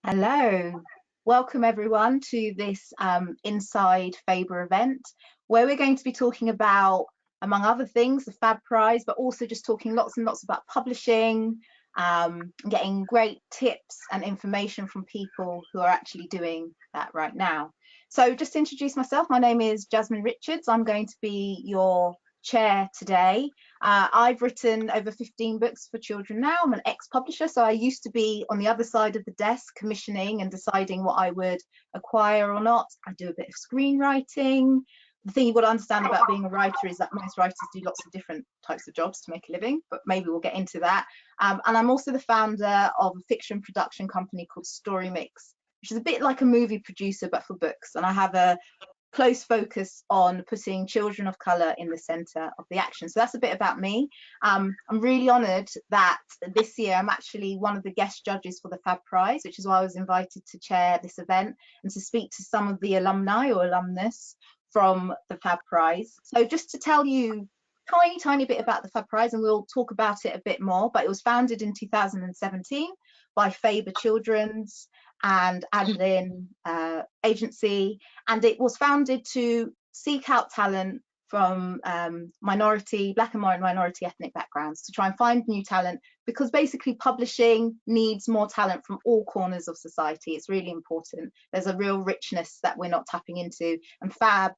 Hello, welcome everyone to this Inside Faber event, where we're going to be talking about, among other things, the FAB Prize, but also just talking lots and lots about publishing, getting great tips and information from people who are actually doing that right now. So just to introduce myself, my name is Jasmine Richards. I'm going to be your chair today. I've written over 15 books for children now. I'm an ex-publisher, so I used to be on the other side of the desk commissioning and deciding what I would acquire or not. I do a bit of screenwriting. The thing you've got to understand about being a writer is that most writers do lots of different types of jobs to make a living, but maybe we'll get into that. And I'm also the founder of a fiction production company called Story Mix, which is a bit like a movie producer but for books, and I have a close focus on putting children of colour in the centre of the action. So that's a bit about me. I'm really honoured that this year I'm actually one of the guest judges for the FAB Prize, which is why I was invited to chair this event and to speak to some of the alumni or alumnus from the FAB Prize. So just to tell you tiny bit about the FAB Prize, and we'll talk about it a bit more, but it was founded in 2017 by Faber Children's and Adeline agency, and it was founded to seek out talent from black and minority ethnic backgrounds, to try and find new talent, because basically publishing needs more talent from all corners of society. It's really important. There's a real richness that we're not tapping into, and FAB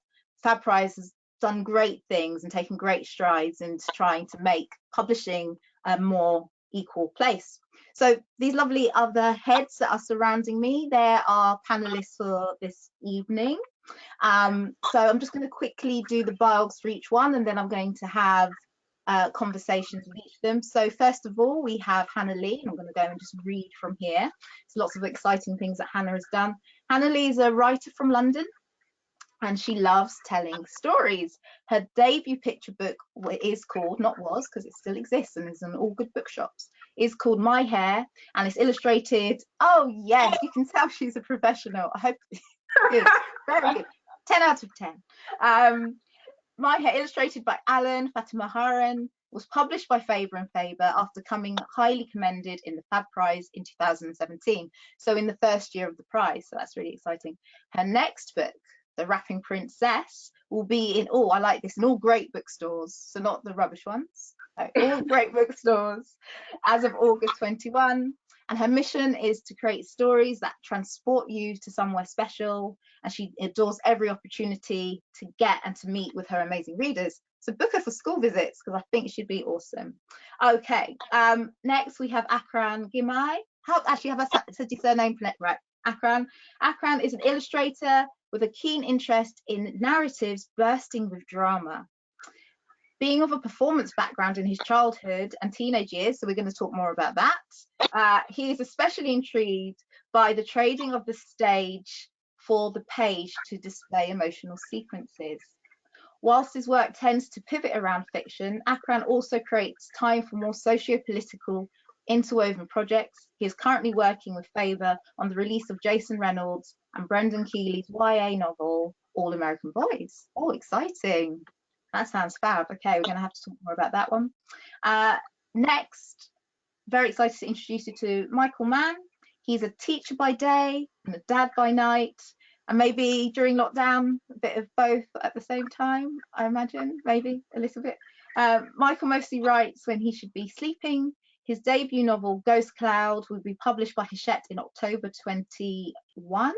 Prize has done great things and taken great strides into trying to make publishing a more equal place. So these lovely other heads that are surrounding me, there are panelists for this evening. So I'm just going to quickly do the bios for each one, and then I'm going to have conversations with each of them. So first of all, we have Hannah Lee, and I'm going to go and just read from here. There's lots of exciting things that Hannah has done. Hannah Lee is a writer from London, and she loves telling stories. Her debut picture book is called, not was, because it still exists and is in all good bookshops, is called My Hair, and it's illustrated. Oh yes, you can tell she's a professional. I hope good, very good. 10 out of 10. My Hair, illustrated by Alan Fatima Haran, was published by Faber and Faber after coming highly commended in the FAB Prize in 2017. So in the first year of the prize, so that's really exciting. Her next book, The Rapping Princess, will be in all, I like this, in all great bookstores, so not the rubbish ones, all great bookstores as of August 21. And her mission is to create stories that transport you to somewhere special, and she adores every opportunity to get and to meet with her amazing readers. So book her for school visits, because I think it should be awesome. Okay, next we have Akran Gimai. How actually have I said your surname right? Akran. Akran is an illustrator with a keen interest in narratives bursting with drama. Being of a performance background in his childhood and teenage years, so we're going to talk more about that, he is especially intrigued by the trading of the stage for the page to display emotional sequences. Whilst his work tends to pivot around fiction, Akran also creates time for more socio-political interwoven projects. He is currently working with Faber on the release of Jason Reynolds and Brendan Keeley's YA novel, All American Boys. Oh, exciting. That sounds fab. Okay, we're going to have to talk more about that one. Next, very excited to introduce you to Michael Mann. He's a teacher by day and a dad by night, and maybe during lockdown, a bit of both at the same time, I imagine, maybe a little bit. Michael mostly writes when he should be sleeping. His debut novel, Ghost Cloud, will be published by Hachette in October 21.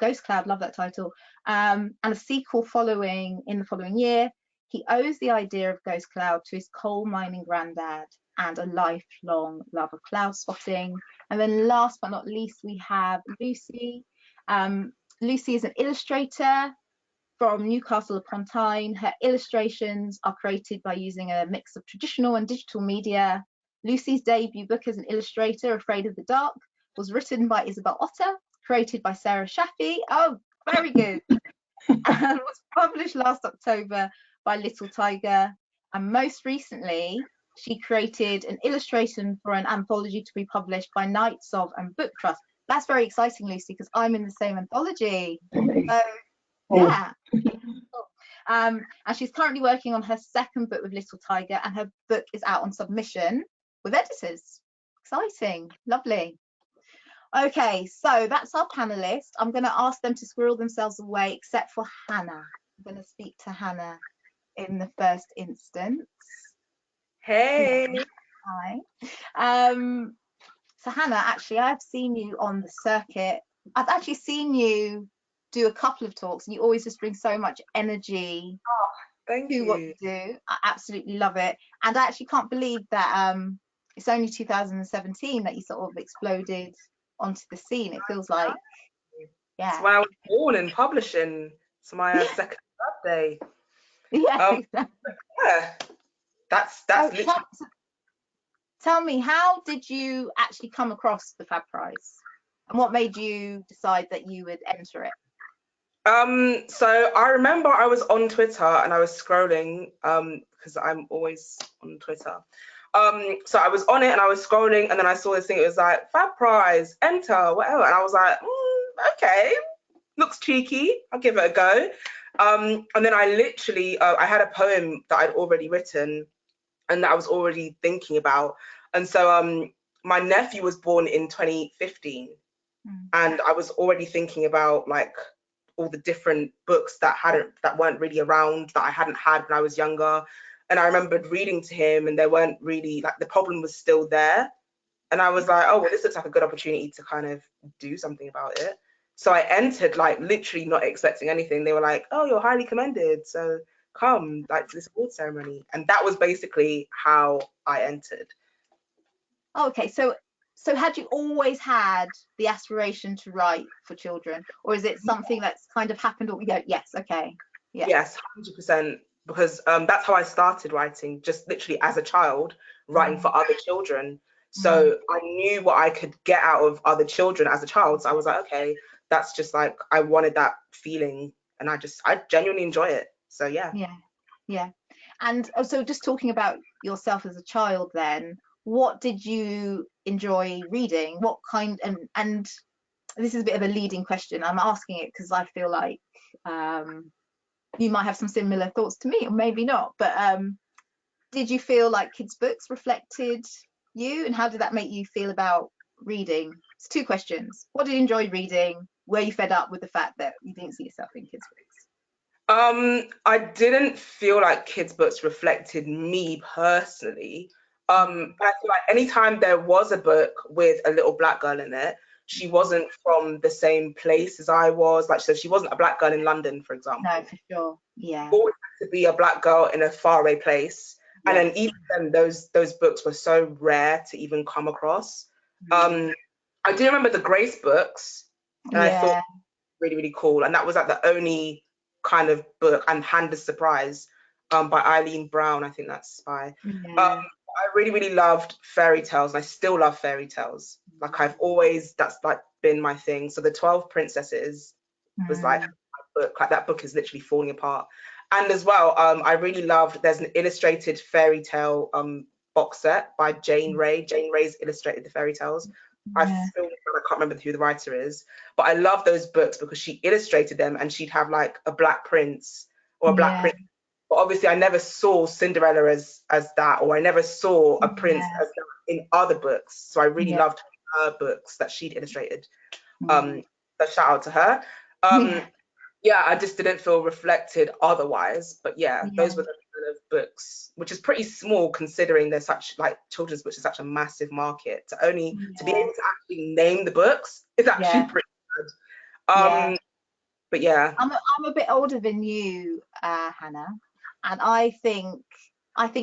Ghost Cloud, love that title. And a sequel following in the following year. He owes the idea of Ghost Cloud to his coal mining granddad and a lifelong love of cloud spotting. And then last but not least, we have Lucy. Lucy is an illustrator from Newcastle upon Tyne. Her illustrations are created by using a mix of traditional and digital media. Lucy's debut book as an illustrator, Afraid of the Dark, was written by Isabel Otter, created by Sarah Shaffi. Oh, very good. And was published last October by Little Tiger. And most recently, she created an illustration for an anthology to be published by Knights of and Book Trust. That's very exciting, Lucy, because I'm in the same anthology. So, yeah. And she's currently working on her second book with Little Tiger, and her book is out on submission with editors. Exciting, lovely. Okay, so that's our panelists. I'm going to ask them to squirrel themselves away, except for Hannah. I'm going to speak to Hannah in the first instance. Hey. Hi. So Hannah, actually, I've seen you on the circuit. I've actually seen you do a couple of talks, and you always just bring so much energy Thank to what you. you do. I absolutely love it, and I actually can't believe that it's only 2017 that you sort of exploded onto the scene. It feels like, It's yeah, when I was born in publishing. It's my second birthday. yeah, Um, exactly. yeah, that's So literally. tell me, how did you actually come across the FAB Prize, and what made you decide that you would enter it? So I remember I was on Twitter and I was scrolling, because I'm always on Twitter. So I was on it and I was scrolling and then I saw this thing. It was like FAB Prize, enter, whatever, and I was like, okay, looks cheeky. I'll give it a go. And then I literally, I had a poem that I'd already written and that I was already thinking about. And so my nephew was born in 2015, and I was already thinking about like all the different books that weren't really around, that I hadn't had when I was younger. And I remembered reading to him, and they weren't really, like, the problem was still there. And I was like, oh well, this looks like a good opportunity to kind of do something about it. So I entered, like, literally not expecting anything. They were like, oh, you're highly commended, so come, like, to this award ceremony. And that was basically how I entered. Okay, so had you always had the aspiration to write for children, or is it something that's kind of happened? Or yeah, yes, okay, yeah. Yes, 100%, because that's how I started writing, just literally as a child, writing for other children. So I knew what I could get out of other children as a child. So I was like, okay, that's just like, I wanted that feeling, and I genuinely enjoy it. So yeah. Yeah. And also, just talking about yourself as a child, then, what did you enjoy reading? What kind, and this is a bit of a leading question. I'm asking it because I feel like you might have some similar thoughts to me, or maybe not. But did you feel like kids' books reflected you, and how did that make you feel about reading? It's two questions. What did you enjoy reading? Were you fed up with the fact that you didn't see yourself in kids' books? I didn't feel like kids' books reflected me personally. But I feel like anytime there was a book with a little black girl in it, she wasn't from the same place as I was. Like, so she wasn't a black girl in London, for No, example. for sure. Yeah. Always had to be a black girl in a faraway place. And then Yes. even then, those books were so rare to even come across. I do remember the Grace books, and I thought Yeah. really, really cool. And that was like the only kind of book, and Hand of Surprise, by Eileen Brown, I think that's by. Yeah. I really, really loved fairy tales, and I still love fairy tales. Like, that's like been my thing. So the 12 Princesses was like my book. Like, that book is literally falling apart. And as well, I really loved, there's an illustrated fairy tale box set by Jane Ray. Jane Ray's illustrated the fairy tales. I Yeah. can't remember who the writer is, but I love those books because she illustrated them, and she'd have like a black prince or a black Yeah. prince. But obviously, I never saw Cinderella as that, or I never saw a prince Yeah. as that in other books. So I really Yeah. loved her books that she'd illustrated. Mm. So shout out to her. Yeah. Yeah, I just didn't feel reflected otherwise. But yeah, Yeah. those were the kind of books, which is pretty small considering there's such, like, children's books is such a massive market. To be Yeah. able to actually name the books is actually Yeah. pretty good. Yeah. But yeah. I'm a bit older than you, Hannah, and I think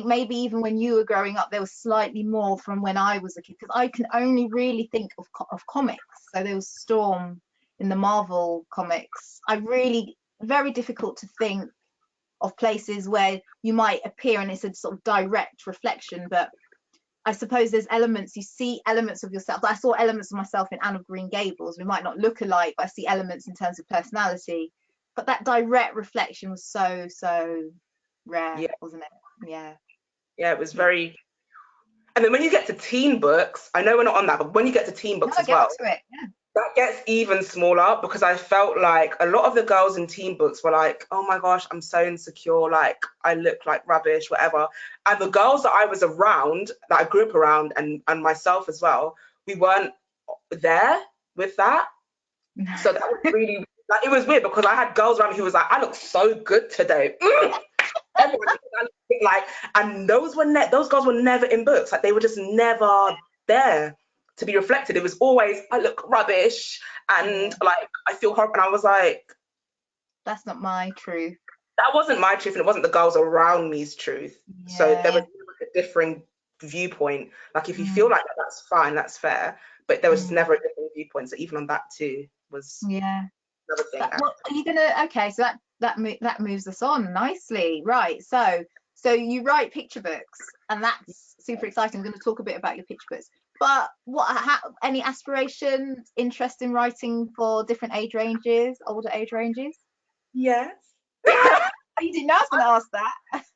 maybe even when you were growing up, there was slightly more from when I was a kid, because I can only really think of comics. So there was Storm in the Marvel comics. Very difficult to think of places where you might appear and it's a sort of direct reflection, but I suppose there's elements, you see elements of yourself. I saw elements of myself in Anne of Green Gables. We might not look alike, but I see elements in terms of personality. But that direct reflection was so rare, Yeah, wasn't it? Yeah. yeah, it was Yeah. very. And then when you get to teen books, I know we're not on that, but when you get to teen No, books as get well, onto it. Yeah. that gets even smaller, because I felt like a lot of the girls in teen books were like, oh my gosh, I'm so insecure, like I look like rubbish, whatever. And the girls that I was around, that I grew up around, and myself as well, we weren't there. with that. So that was really, like, it was weird because I had girls around me who was like, I look so good today. Everyone like, and those girls were never in books. Like, they were just never there to be reflected. It was always, I look rubbish and like I feel horrible. And I was like, that's not my truth. That wasn't my truth, and it wasn't the girls around me's truth. So there was a differing viewpoint. Like, if you feel like that, that's fine, that's fair. But there was just never a different viewpoint. So even on that too was another thing. What are you gonna? Okay, so that moves us on nicely, right? So you write picture books, and that's super exciting. I'm going to talk a bit about your picture books. But any aspirations, interest in writing for different age ranges, older age ranges? Yes. You didn't know I was going to ask that.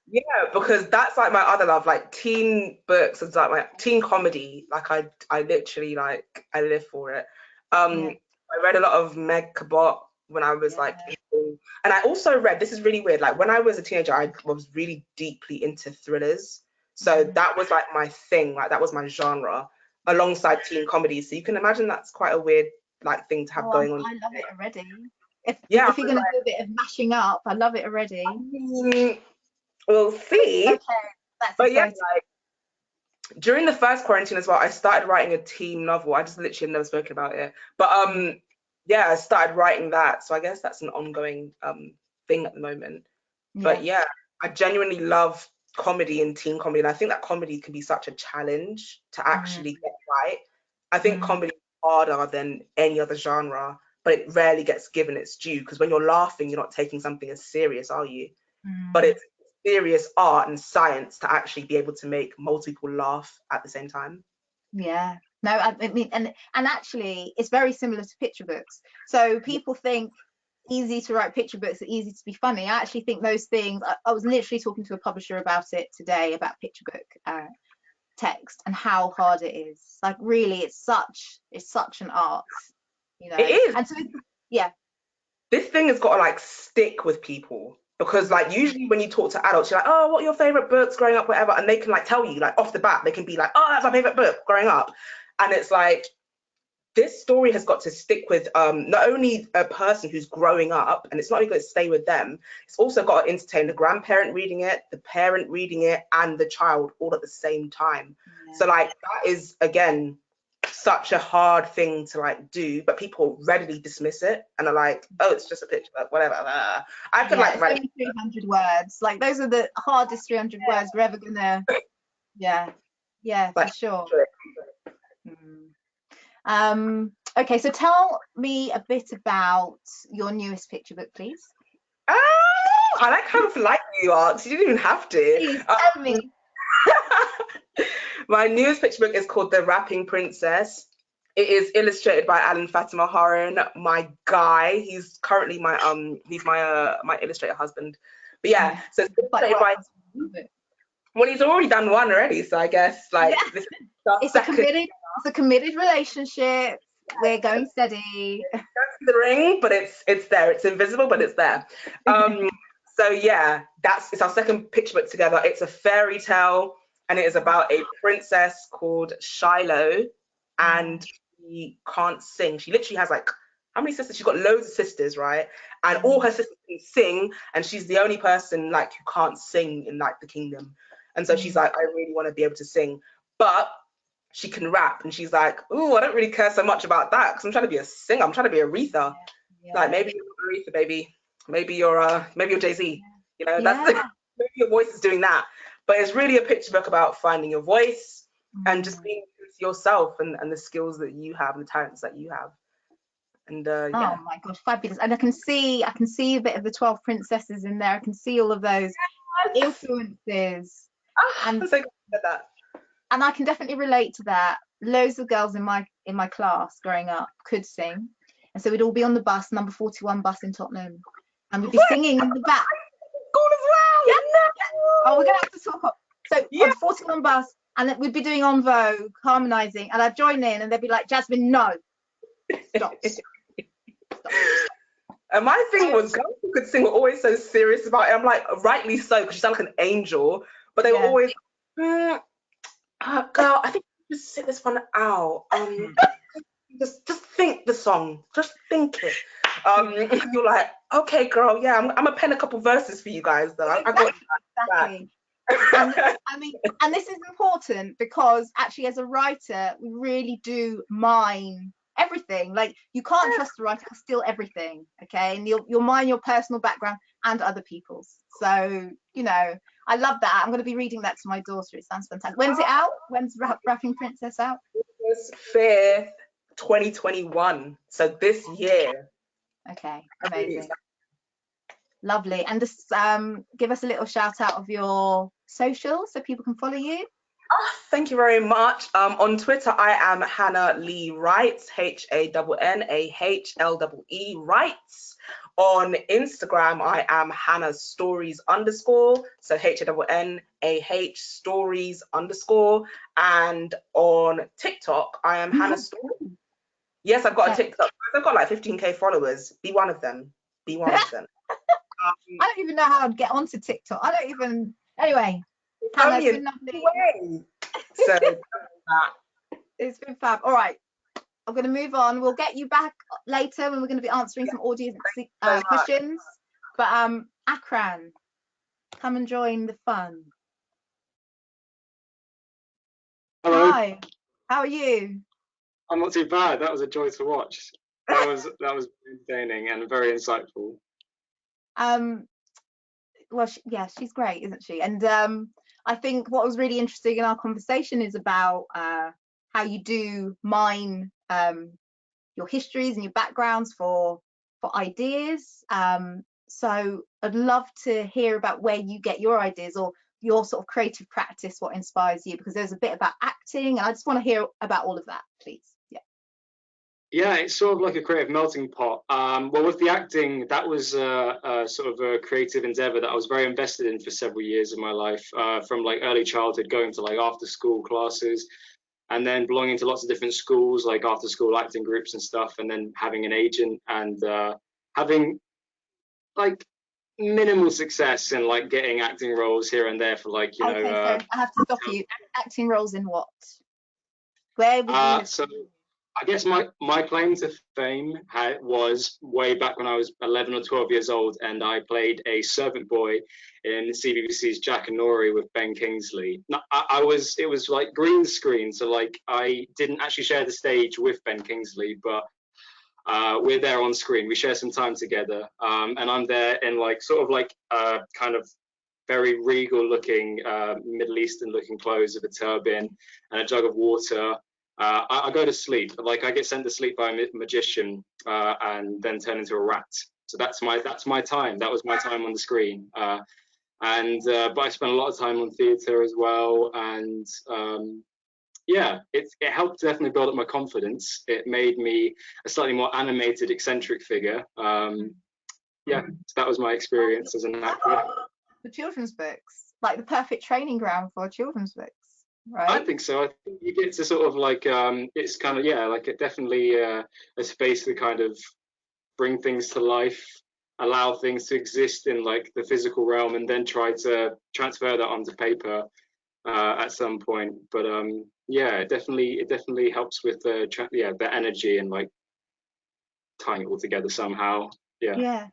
Yeah, because that's like my other love, like teen books and like my teen comedy. Like I literally, like, I live for it. I read a lot of Meg Cabot when I was like 18. And I also read, this is really weird, like when I was a teenager, I was really deeply into thrillers. So that was like my thing, like that was my genre alongside teen comedy. So you can imagine that's quite a weird like thing to have going on. I love it already. If you're going to do a bit of mashing up, I love it already. We'll see. Okay, that's but exciting. Yeah, like, during the first quarantine as well, I started writing a teen novel. I just literally have never spoken about it. But I started writing that. So I guess that's an ongoing thing at the moment. But yeah, I genuinely love comedy and teen comedy. And I think that comedy can be such a challenge to actually get right. I think comedy is harder than any other genre, but it rarely gets given its due, because when you're laughing, you're not taking something as serious, are you? But it's serious art and science to actually be able to make multiple laugh at the same time. Yeah, no, I mean, and actually it's very similar to picture books. So people think easy to write picture books are easy to be funny. I actually think those things, I was literally talking to a publisher about it today, about picture book text and how hard it is. Like, really, it's such an art, you know. It is. And so this thing has got to like stick with people, because like usually when you talk to adults, you're like, oh, what are your favorite books growing up, whatever, and they can like tell you like off the bat, they can be like, oh, that's my favorite book growing up. And it's like, this story has got to stick with not only a person who's growing up, and it's not only going to stay with them, it's also got to entertain the grandparent reading it, the parent reading it, and the child all at the same time. So like, that is again such a hard thing to like do, but people readily dismiss it and are like, oh, it's just a picture book, whatever. I could like write 300 words. Like, those are the hardest 300 words we're ever gonna. For sure. Okay, so tell me a bit about your newest picture book, please. Oh, I like how polite you are. You didn't even have to. Please tell me. My newest picture book is called The Rapping Princess. It is illustrated by Alan Fatima Horan, my guy. He's currently my my illustrator husband. But yeah, so it's illustrated by. Well, he's already done one already, so I guess like this is it's a committed relationship. We're going steady. That's the ring, but it's there. It's invisible, but it's there. So yeah, it's our second picture book together. It's a fairy tale, and it is about a princess called Shiloh, and she can't sing. She literally has like, how many sisters? She's got loads of sisters, right? And all her sisters can sing, and she's the only person like who can't sing in like the kingdom. And so she's like, I really want to be able to sing, but she can rap. And she's like, oh, I don't really care so much about that, because I'm trying to be a singer. I'm trying to be Aretha. Like, maybe you're Aretha, baby. Maybe you're Jay-Z. You know, that's maybe your voice is doing that. But it's really a picture book about finding your voice and just being yourself and the skills that you have and the talents that you have. And oh my gosh, fabulous. And I can see a bit of the 12 princesses in there. I can see all of those influences. I'm so glad you said that. And I can definitely relate to that. Loads of girls in my class growing up could sing, and so we'd all be on the bus, number 41 bus in Tottenham, and we'd be singing in the back. School as well. Oh, we're gonna have to talk up. So on the 41 bus, and we'd be doing En Vogue, harmonising, and I'd join in, and they'd be like, Jasmine, no, stop. And my thing was, girls who could sing were always so serious about it. I'm like, rightly so, because she sounded like an angel, but they were always, girl, I think just sit this one out. Just think the song, just think it. You're like, okay, girl, yeah, I'm gonna pen a couple verses for you guys. Though I got exactly. And I mean, and this is important because actually, as a writer, we really do mine everything. Like, you can't trust the writer to steal everything, okay? And you'll mine your personal background and other people's. So, you know, I love that. I'm going to be reading that to my daughter. It sounds fantastic. When's it out? When's Rapping Princess out? August 5th, 2021. So this year. Okay, amazing. Lovely. And just give us a little shout out of your socials so people can follow you. Oh, thank you very much. On Twitter, I am Hannah Lee Wrights, HANNAHLEE Wrights. On Instagram, I am Hannah Stories _, so HANNAH Stories _. And on TikTok, I am Hannah Stories. Yes, I've got a TikTok. I've got like 15K followers. Be one of them. Be one of them. I don't even know how I'd get onto TikTok. I don't even. Anyway, Hannah, it's been lovely. So it's been fab. All right, I'm going to move on. We'll get you back later when we're going to be answering some audience questions. But Akran, come and join the fun. Hello. Hi, how are you? I'm not too bad. That was a joy to watch. That was entertaining and very insightful. Well, she's great, isn't she? And I think what was really interesting in our conversation is about how you do mine your histories and your backgrounds for ideas. So I'd love to hear about where you get your ideas or your sort of creative practice, what inspires you, because there's a bit about acting, and I just want to hear about all of that, please. Yeah, it's sort of like a creative melting pot. Well, with the acting, that was sort of a creative endeavor that I was very invested in for several years of my life, from like early childhood, going to like after school classes, and then belonging to lots of different schools, like after school acting groups and stuff, and then having an agent and having like minimal success in like getting acting roles here and there for like, you know. So I have to stop you. Acting roles in what? Where would you? So I guess my claim to fame was way back when I was 11 or 12 years old, and I played a servant boy in CBBC's Jack and Nori with Ben Kingsley. It was like green screen, so like I didn't actually share the stage with Ben Kingsley, but we're there on screen. We share some time together, and I'm there in like sort of like kind of very regal looking Middle Eastern looking clothes with a turban and a jug of water. I go to sleep, like I get sent to sleep by a magician and then turn into a rat. So that's my time. That was my time on the screen. But I spent a lot of time on theatre as well, and yeah, it helped definitely build up my confidence. It made me a slightly more animated, eccentric figure. Yeah, so that was my experience as an actor. For children's books, like the perfect training ground for children's books. Right. I think so. I think you get to sort of like it's kind of, yeah, like it definitely a space to kind of bring things to life, allow things to exist in like the physical realm, and then try to transfer that onto paper at some point. But yeah, it definitely helps with the energy and like tying it all together somehow. Yeah.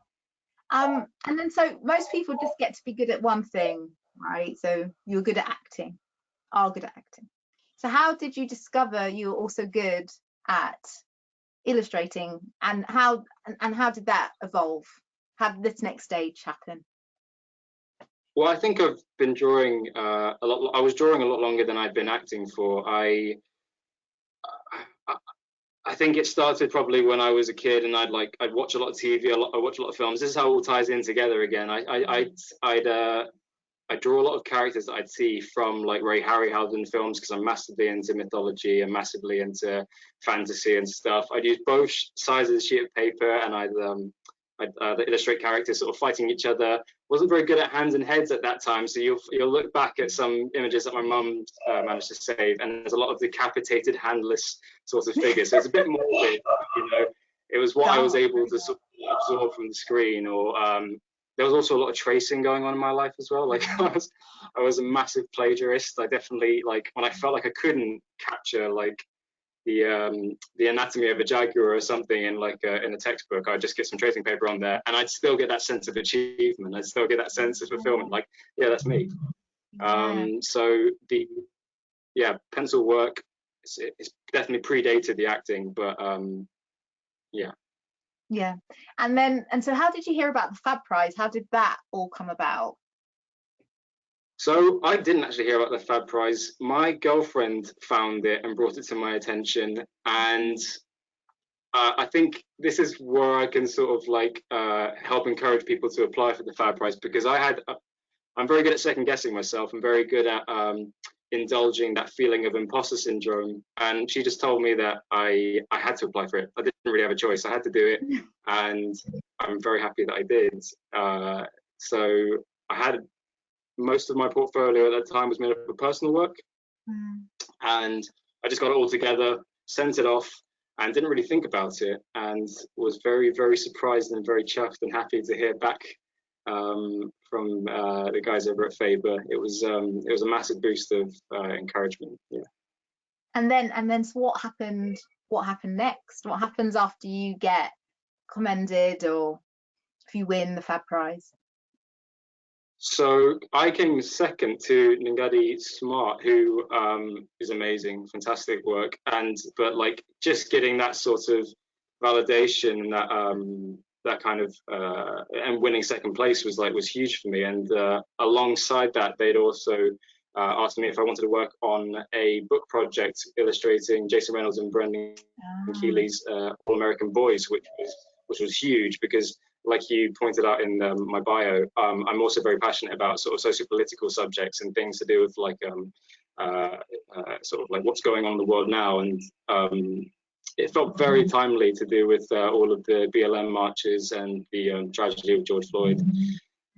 And then so most people just get to be good at one thing, right? So you're good at acting. Are good at acting. So how did you discover you were also good at illustrating, and how did that evolve? How did this next stage happen? Well, I think I've been drawing a lot. I was drawing a lot longer than I'd been acting for. I think it started probably when I was a kid, and I'd watch a lot of TV, I watch a lot of films. This is how it all ties in together again. I draw a lot of characters that I'd see from like Ray Harryhausen films, because I'm massively into mythology and massively into fantasy and stuff. I'd use both sides of the sheet of paper, and I'd illustrate characters sort of fighting each other. Wasn't very good at hands and heads at that time, so you'll look back at some images that my mum managed to save, and there's a lot of decapitated, handless sort of figures. So it's a bit more, you know. It was what I was able to sort of absorb from the screen, or there was also a lot of tracing going on in my life as well. Like I was a massive plagiarist. I definitely, like, when I felt like I couldn't capture like the anatomy of a jaguar or something in like in a textbook, I'd just get some tracing paper on there, and I'd still get that sense of achievement. I'd still get that sense of fulfillment. Like, yeah, that's me. So the pencil work, it's definitely predated the acting, but yeah. And so how did you hear about the FAB Prize? How did that all come about? So I didn't actually hear about the FAB Prize. My girlfriend found it and brought it to my attention, and I think this is where I can sort of like help encourage people to apply for the FAB Prize, because I'm very good at second guessing myself. I'm very good at indulging that feeling of imposter syndrome, and she just told me that I had to apply for it. I didn't really have a choice. I had to do it, and I'm very happy that I did. So I had most of my portfolio at that time was made up of personal work, and I just got it all together, sent it off, and didn't really think about it, and was very, very surprised and very chuffed and happy to hear back from the guys over at Faber. It was a massive boost of encouragement. Yeah. And then so what happened? What happened next? What happens after you get commended, or if you win the FAB Prize? So I came second to Ngadi Smart, who is amazing, fantastic work, but like just getting that sort of validation, that kind of and winning second place was huge for me. And alongside that, they'd also asked me if I wanted to work on a book project illustrating Jason Reynolds and Brendan Keeley's All American Boys, which was huge, because like you pointed out in my bio, I'm also very passionate about sort of socio-political subjects and things to do with like sort of like what's going on in the world now. And it felt very timely to do with all of the BLM marches and the tragedy of George Floyd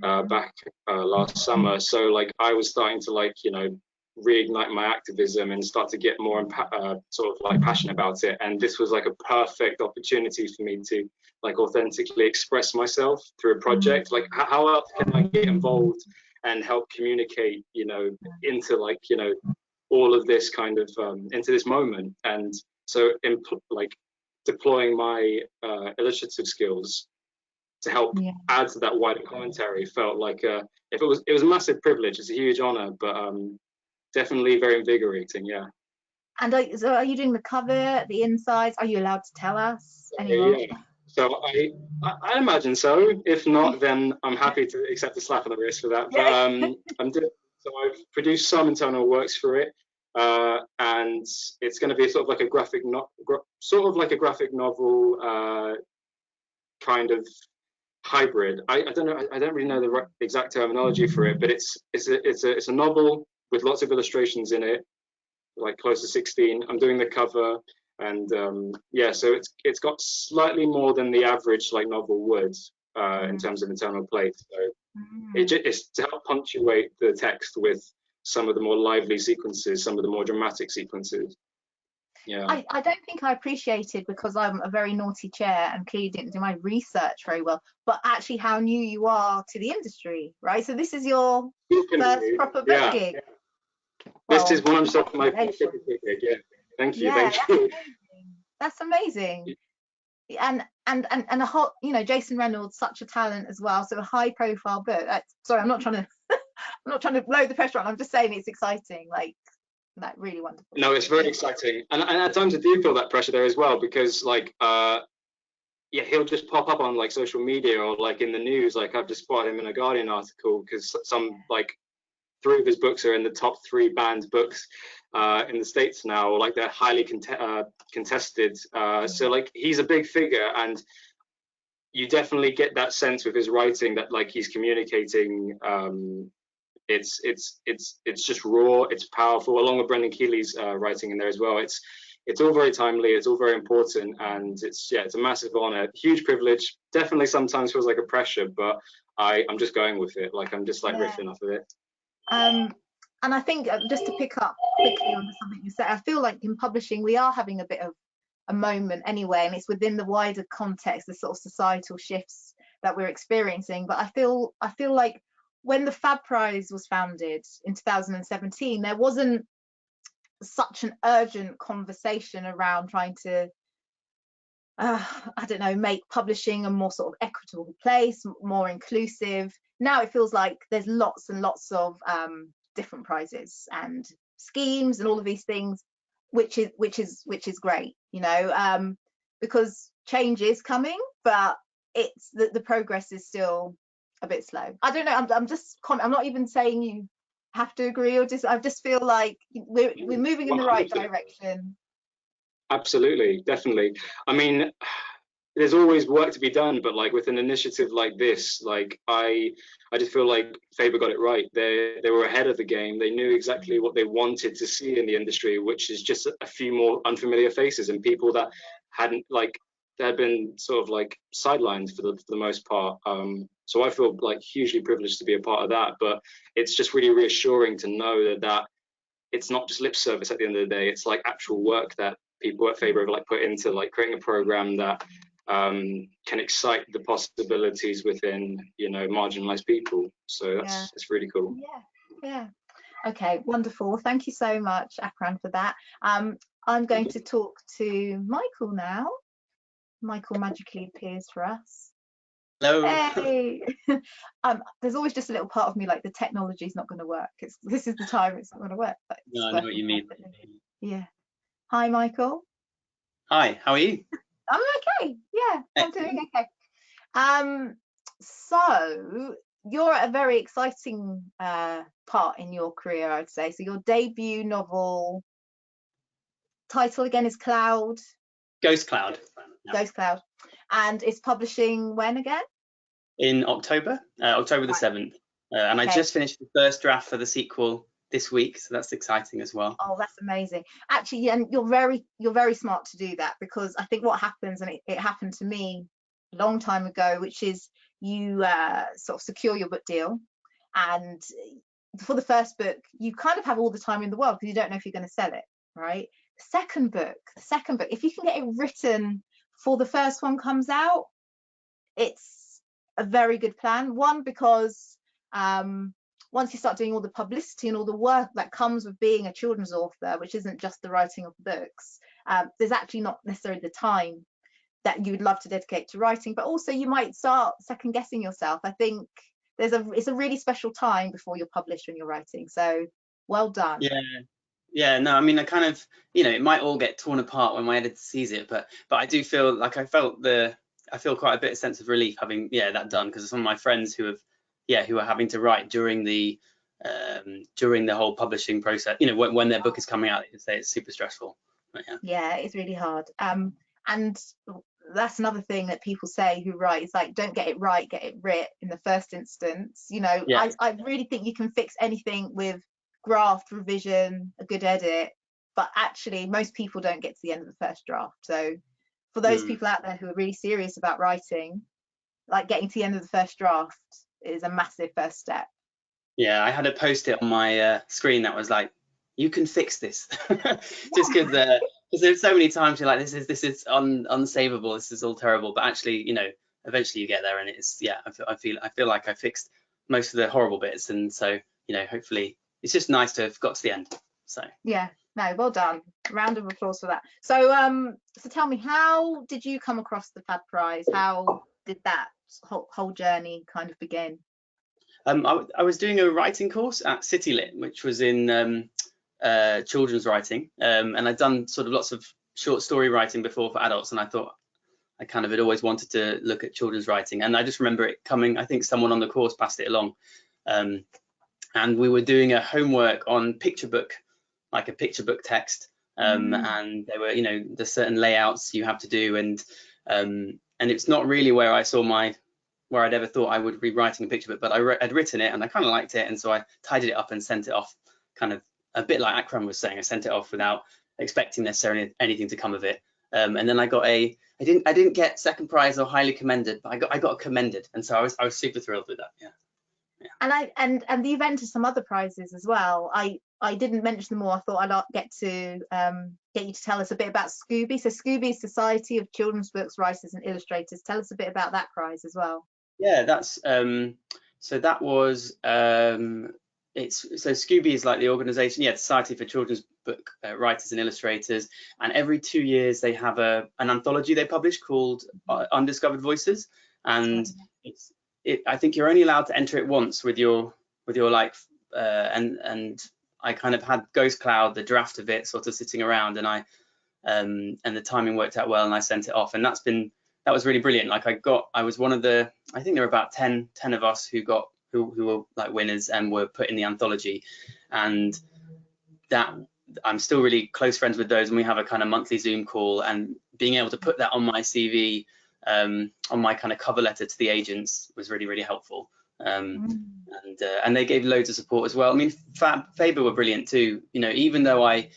back last summer. So like I was starting to like, you know, reignite my activism and start to get more sort of like passionate about it. And this was like a perfect opportunity for me to like authentically express myself through a project. Like how else can I get involved and help communicate, you know, into like, you know, all of this kind of into this moment. And so like deploying my illustrative skills to help add to that wider commentary felt like it was a massive privilege. It's a huge honor, but definitely very invigorating. Yeah. And so are you doing the cover, the insides? Are you allowed to tell us anymore? Yeah. So I imagine so. If not, then I'm happy to accept a slap on the wrist for that. But so I've produced some internal works for it, and it's going to be sort of like a graphic novel kind of hybrid. I don't know. I don't really know the exact terminology for it, but it's a novel with lots of illustrations in it, like close to 16. I'm doing the cover, and yeah, so it's got slightly more than the average like novel would in terms of internal plate. So it's to help punctuate the text with some of the more lively sequences, some of the more dramatic sequences. Yeah. I don't think I appreciated, because I'm a very naughty chair and clearly didn't do my research very well, but actually how new you are to the industry, right? So this is your first proper book gig. Yeah. Well, this is one of my first proper book gig. Yeah. Thank you. Yeah, thank you. That's amazing. And a whole, you know, Jason Reynolds, such a talent as well. So a high profile book. Sorry, I'm not trying to blow the pressure on. I'm just saying it's exciting. Like really wonderful. No, it's very exciting, and at times I do feel that pressure there as well, because like yeah, he'll just pop up on like social media or like in the news. Like I've just spotted him in a Guardian article because some like 3 of his books are in the top 3 banned books in the States now, or like they're highly contested. So like he's a big figure, and you definitely get that sense with his writing that like he's communicating. It's just raw, it's powerful, along with Brendan Keeley's writing in there as well. It's all very timely, it's all very important, and it's a massive honor, huge privilege. Definitely sometimes feels like a pressure, but I'm just going with it. Like I'm just like riffing off of it. And I think just to pick up quickly on something you said, I feel like in publishing we are having a bit of a moment anyway, and it's within the wider context, the sort of societal shifts that we're experiencing. But I feel like when the FAB Prize was founded in 2017, there wasn't such an urgent conversation around trying to I don't know, make publishing a more sort of equitable place, more inclusive. Now it feels like there's lots and lots of different prizes and schemes and all of these things, which is great, you know, because change is coming, but it's the progress is still a bit slow. I don't know. I'm not even saying you have to agree or I just feel like we're moving in the right direction. Absolutely, definitely. I mean, there's always work to be done, but like with an initiative like this, like I just feel like Faber got it right. They were ahead of the game. They knew exactly what they wanted to see in the industry, which is just a few more unfamiliar faces and people that hadn't had been sort of like sidelined for the most part. So I feel like hugely privileged to be a part of that. But it's just really reassuring to know that it's not just lip service at the end of the day. It's like actual work that people at Faber have like put into like creating a program that can excite the possibilities within, you know, marginalized people. So that's really cool. Yeah. Okay, wonderful. Thank you so much, Akram, for that. I'm going to talk to Michael now. Michael magically appears for us. Hello. Hey. There's always just a little part of me like the technology is not going to work. This is the time it's not going to work. But No, I know what you mean. Yeah. Hi, Michael. Hi, how are you? I'm okay. Yeah, I'm doing okay. So you're at a very exciting part in your career, I'd say. So your debut novel title again is Cloud. Ghost Cloud. Ghost Cloud. And it's publishing when again? In October the 7th. And I just finished the first draft for the sequel this week, so that's exciting as well. Oh, that's amazing. Actually, and you're very smart to do that, because I think what happens, and it happened to me a long time ago, which is you sort of secure your book deal, and for the first book you kind of have all the time in the world because you don't know if you're going to sell it, right? The second book, if you can get it written before the first one comes out, it's a very good plan. One, because once you start doing all the publicity and all the work that comes with being a children's author, which isn't just the writing of books, there's actually not necessarily the time that you would love to dedicate to writing, but also you might start second guessing yourself. I think it's a really special time before you're published when you're writing, so well done. Yeah, no, I mean, I kind of, you know, it might all get torn apart when my editor sees it, but I do feel like I feel quite a bit of sense of relief having that done, because some of my friends who are having to write during the whole publishing process, you know, when their book is coming out, they say it's super stressful. But yeah, it's really hard. And that's another thing that people say who write, is like, don't get it right, get it writ in the first instance. You know, I really think you can fix anything with draft, revision, a good edit, but actually most people don't get to the end of the first draft. So for those people out there who are really serious about writing, like, getting to the end of the first draft is a massive first step. Yeah, I had a post-it on my screen that was like, you can fix this. Just because there's so many times you're like, this is unsavable, this is all terrible, but actually, you know, eventually you get there, and it's I feel like I fixed most of the horrible bits, and so, you know, hopefully it's just nice to have got to the end. So yeah, no, well done, round of applause for that. So so tell me, how did you come across the FAB Prize? How did that whole journey kind of begin? I was doing a writing course at CityLit, which was in children's writing, and I'd done sort of lots of short story writing before for adults, and I thought I kind of had always wanted to look at children's writing, and I just remember it coming. I think someone on the course passed it along, and we were doing a homework on picture book, like a picture book text, and there were, you know, the certain layouts you have to do, and it's not really where I'd ever thought I would be writing a picture book, but I'd written it and I kind of liked it, and so I tidied it up and sent it off, kind of a bit like Akram was saying. I sent it off without expecting necessarily anything to come of it, and then I got I didn't get second prize or highly commended, but I got commended, and so I was super thrilled with that. Yeah. And the event has some other prizes as well. I didn't mention them all. I thought I'd get you to tell us a bit about Soobys. So Soobys Society of Children's Books Writers and Illustrators. Tell us a bit about that prize as well. Yeah, that's so that was so Soobys is like the organisation, yeah, the Society for Children's Book Writers and Illustrators, and every 2 years they have an anthology they publish called Undiscovered Voices, and I think you're only allowed to enter it once with your like, and I kind of had Ghost Cloud, the draft of it, sort of sitting around, and the timing worked out well, and I sent it off, and that was really brilliant. Like I was one of the, I think there were about 10 of us who were like winners and were put in the anthology, and that I'm still really close friends with those, and we have a kind of monthly Zoom call, and being able to put that on my CV, on my kind of cover letter to the agents was really, really helpful. And they gave loads of support as well. I mean, Faber were brilliant too. You know, even though I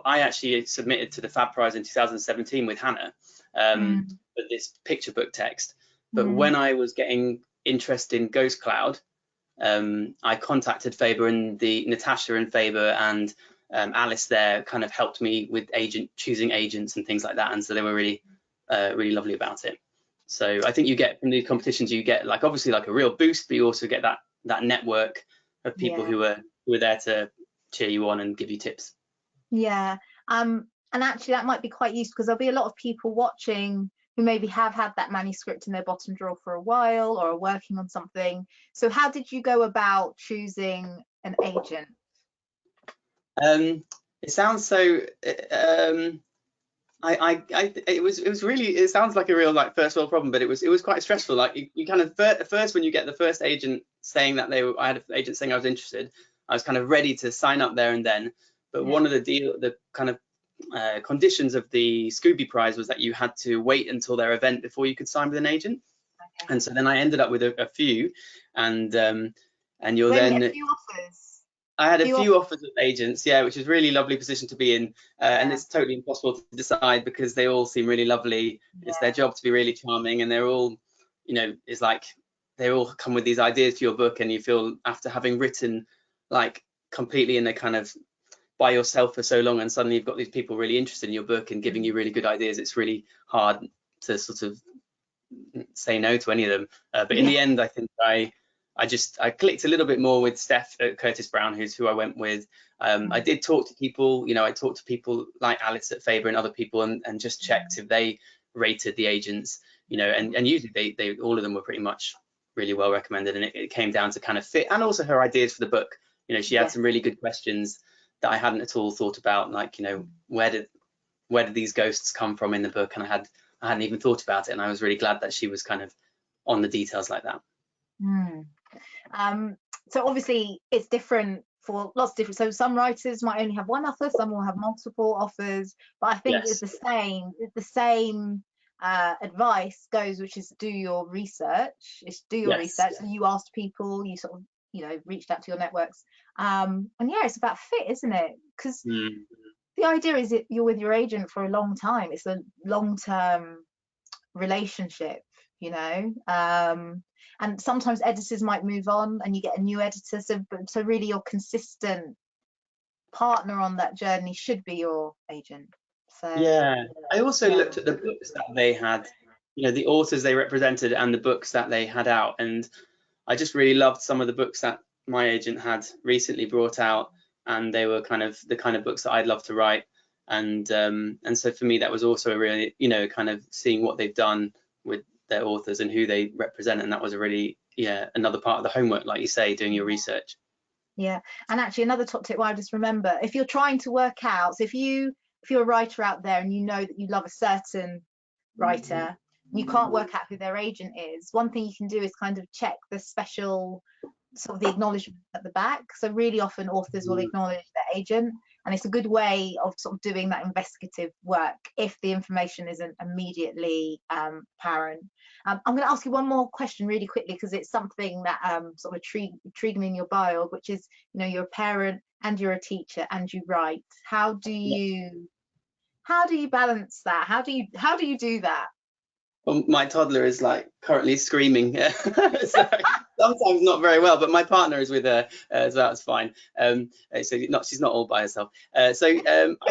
actually submitted to the FAB Prize in 2017 with Hannah, for this picture book text. But when I was getting interest in Ghost Cloud, I contacted Faber, and Natasha and Faber and Alice there kind of helped me with choosing agents and things like that, and so they were really really lovely about it. So I think you get from these competitions, you get like obviously like a real boost, but you also get that network of people who are there to cheer you on and give you tips. Yeah, and actually that might be quite useful, because there'll be a lot of people watching who maybe have had that manuscript in their bottom drawer for a while or are working on something. So how did you go about choosing an agent? It sounds so it sounds like a real like first world problem, but it was quite stressful. Like you kind of first, when you get the first agent saying that I had an agent saying I was interested, I was kind of ready to sign up there and then. But one of the kind of conditions of the Soobys Prize was that you had to wait until their event before you could sign with an agent. Okay. And so then I ended up with a few, and you're then a few offers. I had a few offers of agents, yeah, which is really lovely position to be in, and it's totally impossible to decide because they all seem really lovely. It's their job to be really charming, and they're all, you know, it's like they all come with these ideas for your book, and you feel after having written like completely in a kind of by yourself for so long, and suddenly you've got these people really interested in your book and giving you really good ideas, it's really hard to sort of say no to any of them. But in the end, I think I clicked a little bit more with Steph at Curtis Brown, who I went with. I did talk to people, you know, I talked to people like Alice at Faber and other people, and just checked if they rated the agents, you know, and usually they all of them were pretty much really well recommended, and it came down to kind of fit and also her ideas for the book. You know, she had some really good questions that I hadn't at all thought about, like, you know, where did these ghosts come from in the book, and I hadn't even thought about it, and I was really glad that she was kind of on the details like that. So obviously it's different for lots of different, so some writers might only have one offer, some will have multiple offers, but I think it's the same advice goes, which is do your research. Research. So you asked people, you sort of, you know, reached out to your networks, and it's about fit, isn't it? Because the idea is that you're with your agent for a long time. It's a long-term relationship, you know, and sometimes editors might move on and you get a new editor, so really your consistent partner on that journey should be your agent. So I also looked at the books that they had, you know, the authors they represented and the books that they had out, and I just really loved some of the books that my agent had recently brought out, and they were kind of the kind of books that I'd love to write, and so for me that was also a really, you know, kind of seeing what they've done with their authors and who they represent, and that was a really another part of the homework, like you say, doing your research. And actually another top tip, I just remember, if you're trying to work out, so if you're a writer out there and you know that you love a certain writer, you can't work out who their agent is, one thing you can do is kind of check the special sort of the acknowledgement at the back. So really often authors will acknowledge their agent, and it's a good way of sort of doing that investigative work if the information isn't immediately apparent. I'm going to ask you one more question really quickly, because it's something that sort of intrigued me in your bio, which is, you know, you're a parent and you're a teacher and you write. How do you balance that? How do you do that? Well, my toddler is like currently screaming, so sometimes not very well, but my partner is with her, so that's fine. So she's not all by herself. I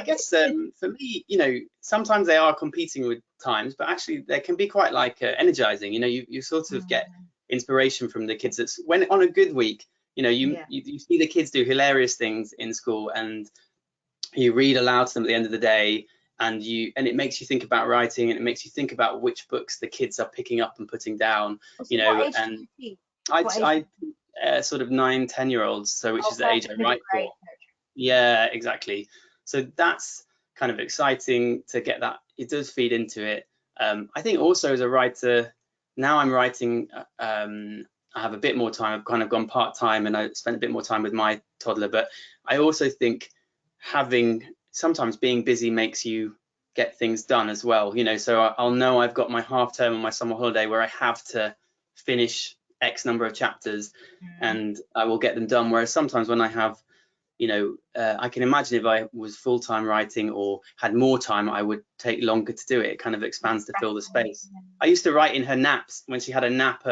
guess for me, you know, sometimes they are competing with times, but actually they can be quite like energizing. You know, you sort of get inspiration from the kids. That's when on a good week, You know, you see the kids do hilarious things in school, and you read aloud to them at the end of the day, and it makes you think about writing, and it makes you think about which books the kids are picking up and putting down. You know, and I sort of 9-10-year-olds, so which is the age I write for. Yeah, exactly. So that's kind of exciting to get that. It does feed into it. I think also as a writer, now I'm writing, I have a bit more time. I've kind of gone part-time, and I spend a bit more time with my toddler. But I also think sometimes being busy makes you get things done as well. You know, so I'll know I've got my half term and my summer holiday where I have to finish X number of chapters, and I will get them done. Whereas sometimes when I have, you know, I can imagine if I was full-time writing or had more time, I would take longer to do it. It kind of expands to fill the space. I used to write in her naps when she had a nap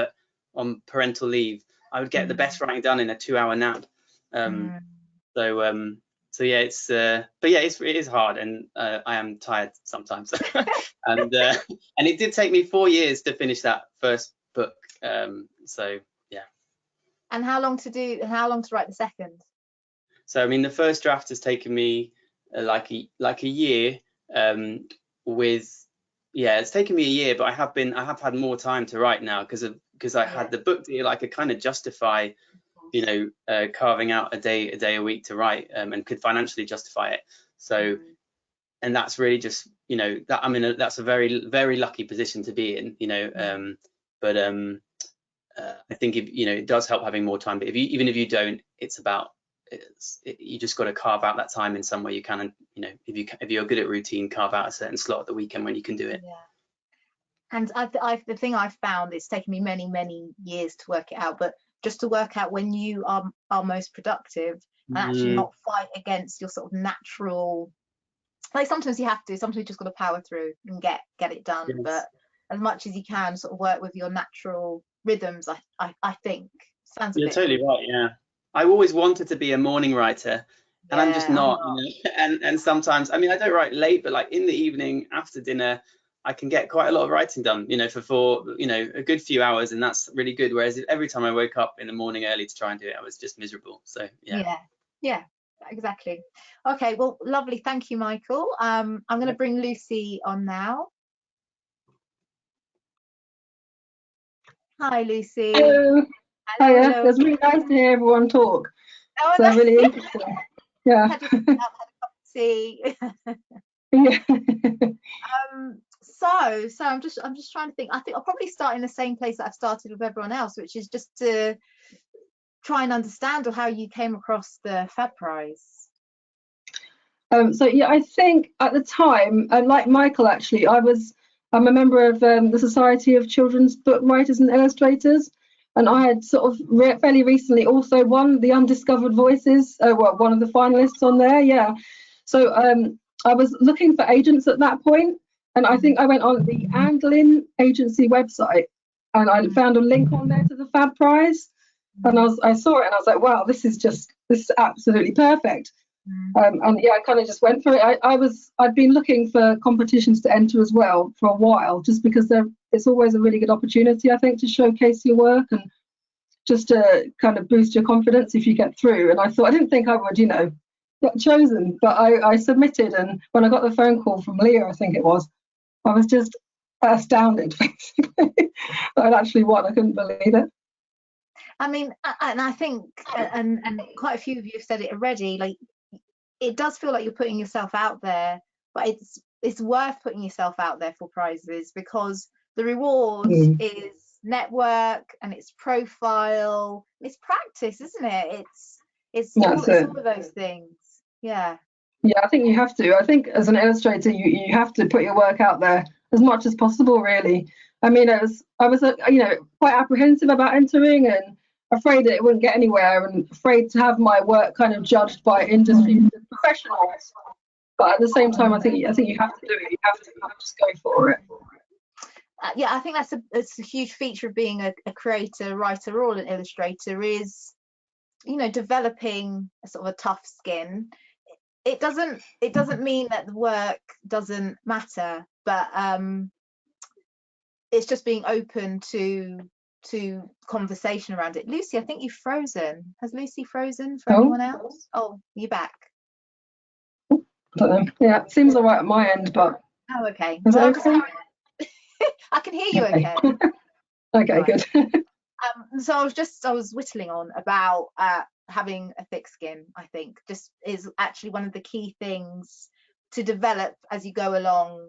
on parental leave. I would get the best writing done in a 2-hour nap. So yeah, but yeah, it is hard, and I am tired sometimes. and it did take me 4 years to finish that first book. So yeah. And how long to write the second? So I mean, the first draft has taken me like a year. It's taken me a year, but I have had more time to write now because I had the book deal. I could kind of justify, you know, carving out a day a week to write, and could financially justify it. So, and that's really just, you know, that's a very, very lucky position to be in, you know. But I think it does help having more time. But even if you don't, you just got to carve out that time in some way you can. And you know, if you're good at routine, carve out a certain slot at the weekend when you can do it. Yeah. And the thing I've found, it's taken me many years to work it out, but just to work out when you are most productive and actually not fight against your sort of natural, like sometimes you have to, sometimes you just got to power through and get it done. Yes. But as much as you can sort of work with your natural rhythms, I think sounds You're totally right. Yeah, I always wanted to be a morning writer, and I'm just not. You know? And sometimes, I mean, I don't write late, but like in the evening after dinner, I can get quite a lot of writing done, you know, for you know, a good few hours, and that's really good. Whereas every time I woke up in the morning early to try and do it, I was just miserable. So yeah, exactly. Okay, well, lovely, thank you, Michael. I'm going to bring Lucy on now. Hi, Lucy. Hello. Hiya. It was really nice to hear everyone talk. Oh, so really interesting. Yeah. Had a cup of tea. Yeah. So I'm just trying to think. I think I'll probably start in the same place that I've started with everyone else, which is just to try and understand how you came across the FAB Prize. So yeah, I think at the time, like Michael, actually, I'm a member of the Society of Children's Book Writers and Illustrators, and I had sort of fairly recently also won the Undiscovered Voices, one of the finalists on there. Yeah. So I was looking for agents at that point, and I think I went on the Anglin agency website, and I found a link on there to the FAB Prize, and I saw it, and I was like, wow, this is absolutely perfect. And yeah, I kind of just went for it. I'd been looking for competitions to enter as well for a while, just because it's always a really good opportunity, I think, to showcase your work and just to kind of boost your confidence if you get through. And I didn't think I would, get chosen, but I submitted, and when I got the phone call from Leah, I think it was, I was just astounded, basically, that I'd actually won. I couldn't believe it. I mean, and I think, and quite a few of you have said it already, like, it does feel like you're putting yourself out there, but it's worth putting yourself out there for prizes, because the reward is network, and it's profile, it's practice, isn't it? It's all of those things. Yeah, I think you have to. I think as an illustrator, you have to put your work out there as much as possible, really. I mean, I was quite apprehensive about entering, and afraid that it wouldn't get anywhere, and afraid to have my work kind of judged by industry professionals. But at the same time, I think you have to do it. You have to just go for it. Yeah, I think that's a huge feature of being a creator, writer, or an illustrator, is developing a sort of a tough skin. It doesn't mean that the work doesn't matter, but it's just being open to to conversation around it. Lucy, I think you've frozen. Has Lucy frozen for anyone else? Oh, you're back. I don't know. Yeah, it seems all right at my end, but Oh, okay. is Well, it okay? I can hear you okay. Okay, Right. good. So I was whittling on about having a thick skin. I think just is actually one of the key things to develop as you go along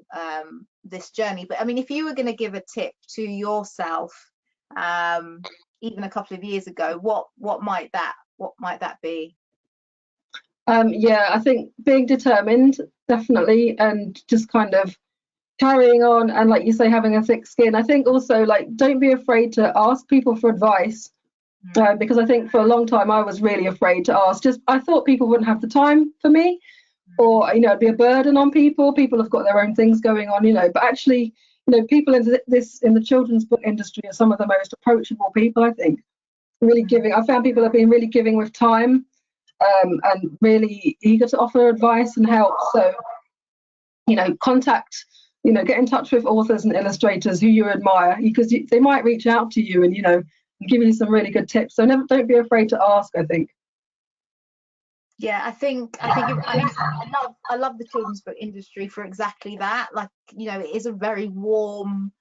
this journey. But I mean, if you were going to give a tip to yourself even a couple of years ago, what might that be? Yeah, I think being determined, definitely, and just kind of carrying on, and like you say, having a thick skin. I think also, like, don't be afraid to ask people for advice, because I think for a long time I was really afraid to ask. Just I thought people wouldn't have the time for me, or it'd be a burden on people. People have got their own things going on, but actually, people in the children's book industry are some of the most approachable people, I think. Really giving. I found people have been really giving with time, and really eager to offer advice and help. So, contact, get in touch with authors and illustrators who you admire, because they might reach out to you and, give you some really good tips. So don't be afraid to ask, I think. Yeah, I think I love the children's book industry for exactly that. Like, it is a very warm,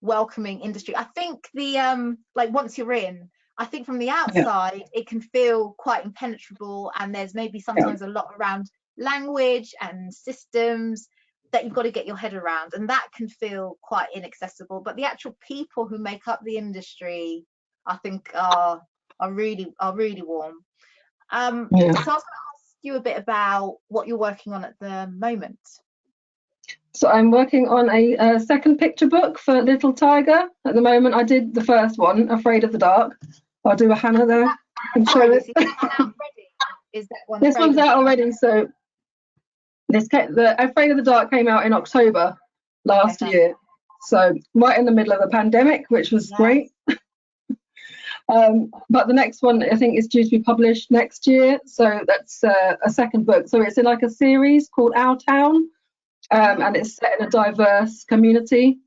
welcoming industry. I think the like once you're in, I think from the outside it can feel quite impenetrable, and there's maybe sometimes a lot around language and systems that you've got to get your head around, and that can feel quite inaccessible. But the actual people who make up the industry, I think, are really warm. So I was going to ask you a bit about what you're working on at the moment. So I'm working on a second picture book for Little Tiger at the moment. I did the first one, Afraid of the Dark. I'll do a Hannah there and show it. Is that one? This one's out already. So the Afraid of the Dark came out in October last year. So right in the middle of the pandemic, which was great. But the next one I think is due to be published next year. So that's a second book. So it's in like a series called Our Town. And it's set in a diverse community,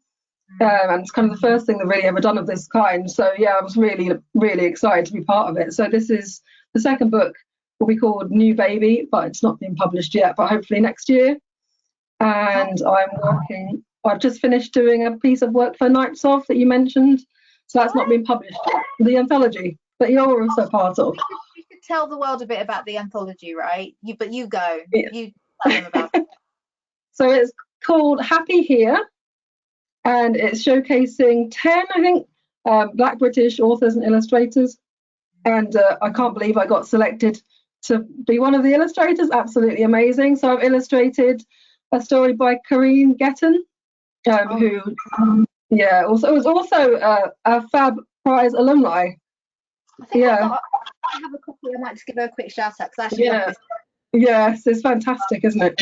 and it's kind of the first thing they've really ever done of this kind. So yeah, I was really, really excited to be part of it. So this is the second book, will be called New Baby, but it's not been published yet, but hopefully next year. And I've just finished doing a piece of work for Nights Off that you mentioned, so that's not been published yet, the anthology that you're also part of. You could tell the world a bit about the anthology, right? You go, you tell them about it. So it's called Happy Here, and it's showcasing 10, I think, Black British authors and illustrators. And I can't believe I got selected to be one of the illustrators. Absolutely amazing. So I've illustrated a story by Corinne Getton, who, also was also a FAB Prize alumni. I think I have a copy. I might just give her a quick shout out, because I actually love this. Yes, it's fantastic, isn't it?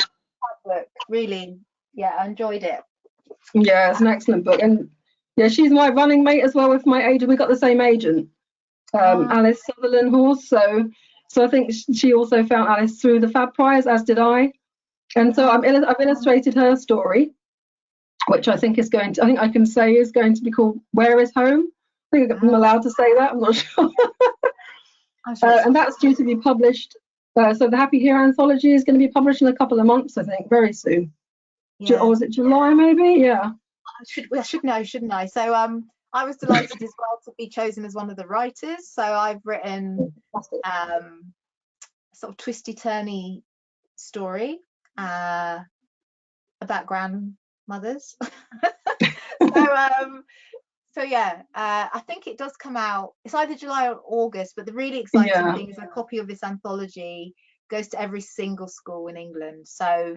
Book, really, I enjoyed it. Yeah, it's an excellent book, and she's my running mate as well with my agent. We got the same agent, Alice Sutherland Horse. So I think she also found Alice through the FAB Prize, as did I. And so I've illustrated her story, which I think is going to be called Where Is Home. I think I'm allowed to say that. I'm not sure. And that's due to be published. So the Happy Here anthology is going to be published in a couple of months, I think, very soon. Or was it July, maybe? Yeah. I should know, shouldn't I? So I was delighted as well to be chosen as one of the writers. So I've written a sort of twisty-turny story about grandmothers. I think it does come out. It's either July or August. But the really exciting thing is a copy of this anthology goes to every single school in England. So,